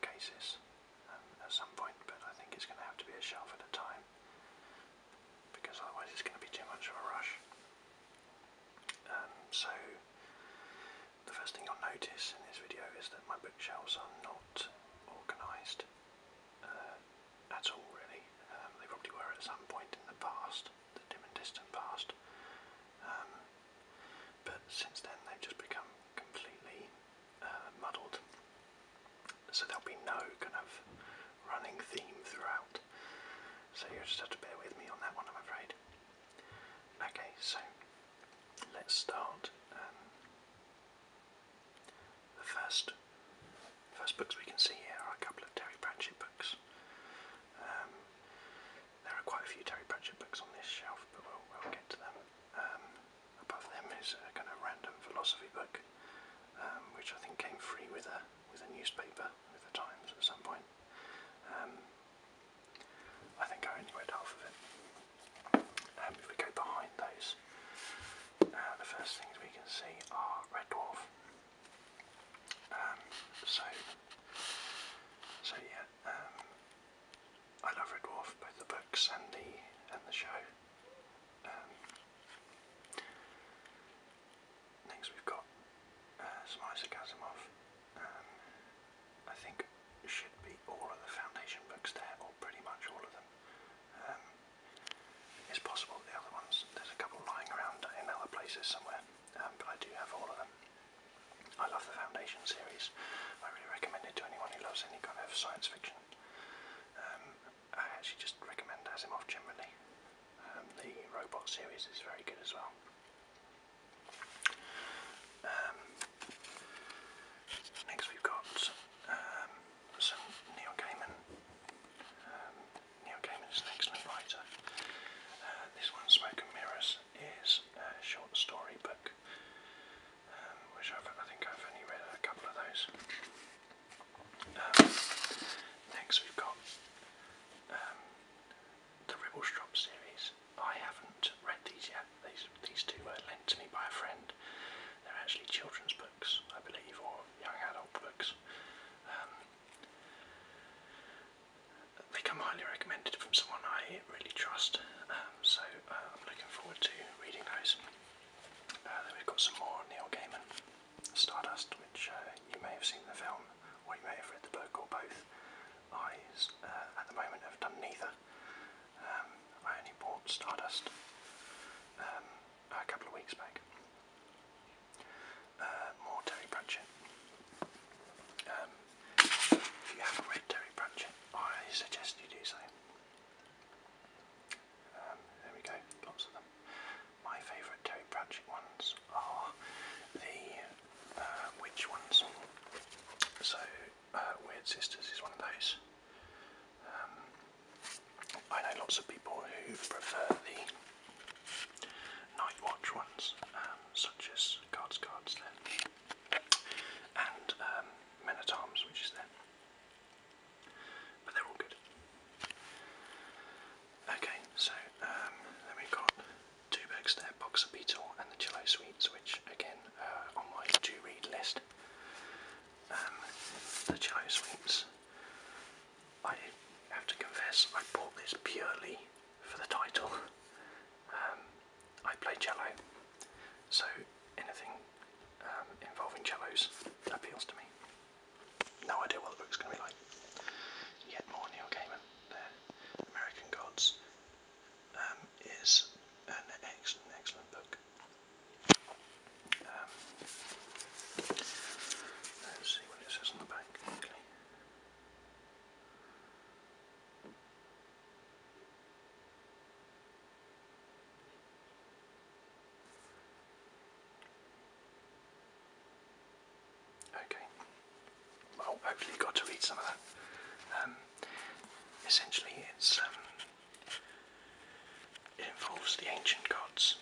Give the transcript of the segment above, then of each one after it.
bookcases at some point, but I think it's going to have to be a shelf at a time, because otherwise it's going to be too much of a rush. So the first thing you'll notice in this video is that my bookshelves are not organised at all, really. They probably were at some point in the past, the dim and distant past, but since then they've just become completely muddled, so there'll be no kind of running theme throughout, so you'll just have to bear with me on that one, I'm afraid. Okay, so let's start. The first books we can see here are a couple of Terry Pratchett books. There are quite a few Terry Pratchett books on this shelf, but we'll get to them. Above them is a kind of random philosophy book, which I think came free with a newspaper with the Times at some point. I think I only read half of it. If we go behind those, the first things we can see are Red Dwarf. So yeah, I love Red Dwarf, both the books and the show. Next we've got some Asimov. I think it should be all of the Foundation books there, or pretty much all of them. It's possible the other ones, there's a couple lying around in other places somewhere, but I do have all of them. I love the Foundation series. I really recommend it to anyone who loves any kind of science fiction. I actually just recommend Asimov generally. The robot series is very good as well. Next we've got some Neil Gaiman. Neil Gaiman is an excellent writer. This one, Smoke and Mirrors, is a short story book, which I think I've only read a couple of those. Next we've got the Ribblestrom series. I haven't read these yet. These two were lent to me by a friend. They're actually children's books, I believe, or young adult books. They come highly recommended from someone I really trust, so I'm looking forward to reading those. Then we've got some more Neil Gaiman, Stardust, which you may have seen the film, or you may have read the book, or both. I, at the moment, have done neither. I only bought Stardust a couple of weeks back. More Terry Pratchett. If you haven't read Terry Pratchett, I suggest you do so. There we go, lots of them. My favourite Terry Pratchett ones are the witch ones. So, Weird Sisters is one of those. I know lots of people who prefer the Night Watch ones, such as Guards there, and Men at Arms, which is there. But they're all good. Okay, so then we've got two books there, Boxer Beetle and the Cello Suites, which again on my to-read list. The Cello Suites, I have to confess, I bought this purely for the title. I play cello, so anything involving cellos appeals to me. No idea what the book's going to be like. Yet more Neil Gaiman there. American Gods is an excellent book. Let's see what it says on the back quickly. Okay. Well, hopefully you got to read some of that. Essentially, it involves the ancient gods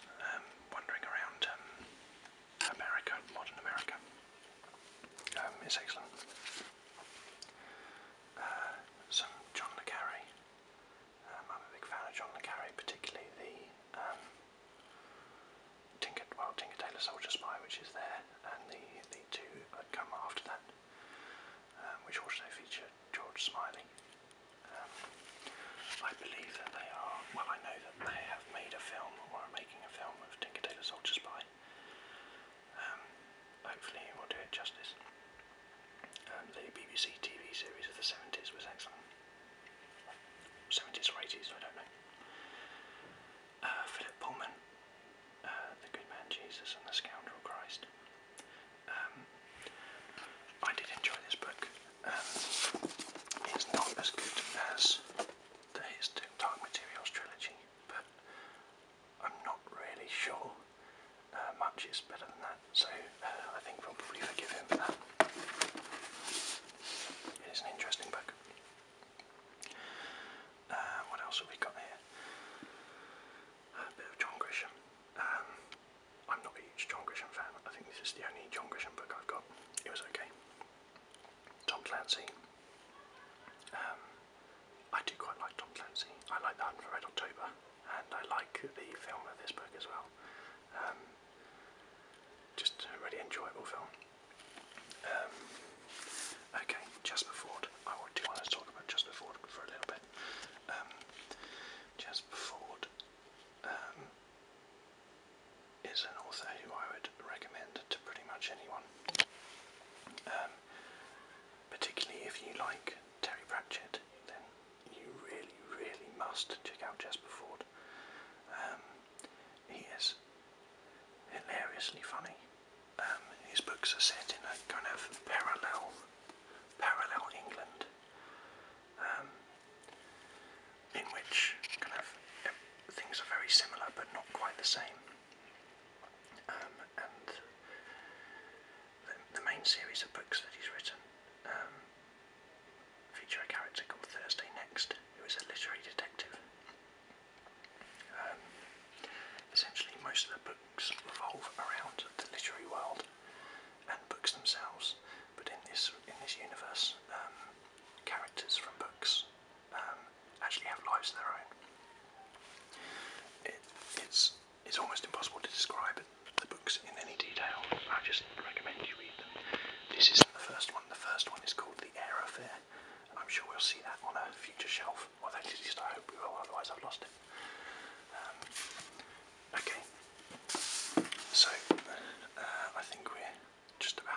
wandering around America, modern America. It's excellent. Some John le Carré. I'm a big fan of John le Carré, particularly the Tinker Tailor Soldier Spy, which is there, and the two that come after that, which also feature I believe that they are, well, I know that they have made a film, or are making a film of Tinker Tailor Soldier Spy. Hopefully it will do it justice. The BBC TV series of the 70s was excellent. 70s or 80s, I don't know. Philip Pullman, The Good Man Jesus and the Scoundrel Christ. I did enjoy this book. It's not as good as the His Dark Materials trilogy, but I'm not really sure much is better than that, so I think we'll probably forgive him for that. It is an interesting book. What else have we got here? A bit of John Grisham. I'm not a huge John Grisham fan. I think this is the only John Grisham book I've got. It was okay. Tom Clancy. I do quite like Tom Clancy. I like The Hunt for Red October, and I like the film of this book as well. Just a really enjoyable film. Okay, Jasper Fforde. I do want to talk about Jasper Fforde for a little bit. Jasper Fforde is an author who I would recommend to pretty much anyone. Particularly if you like Terry Pratchett, then you really, really must check out Jasper Fforde. He is hilariously funny. His books are set in a kind of parallel England, in which kind of things are very similar but not quite the same. And the main series of books that he's written feature a character called Thursday Next, who is a literary detective. Essentially, most of the books revolve around the literary world and books themselves, but in this universe, characters from books actually have lives of their own. It's almost impossible to describe the books in any detail. I just recommend you read them. This isn't the first one. The first one is called The Air Affair, and I'm sure we'll see that on a future shelf. Or at least I hope we will, otherwise I've lost it. Okay, so I think we're just about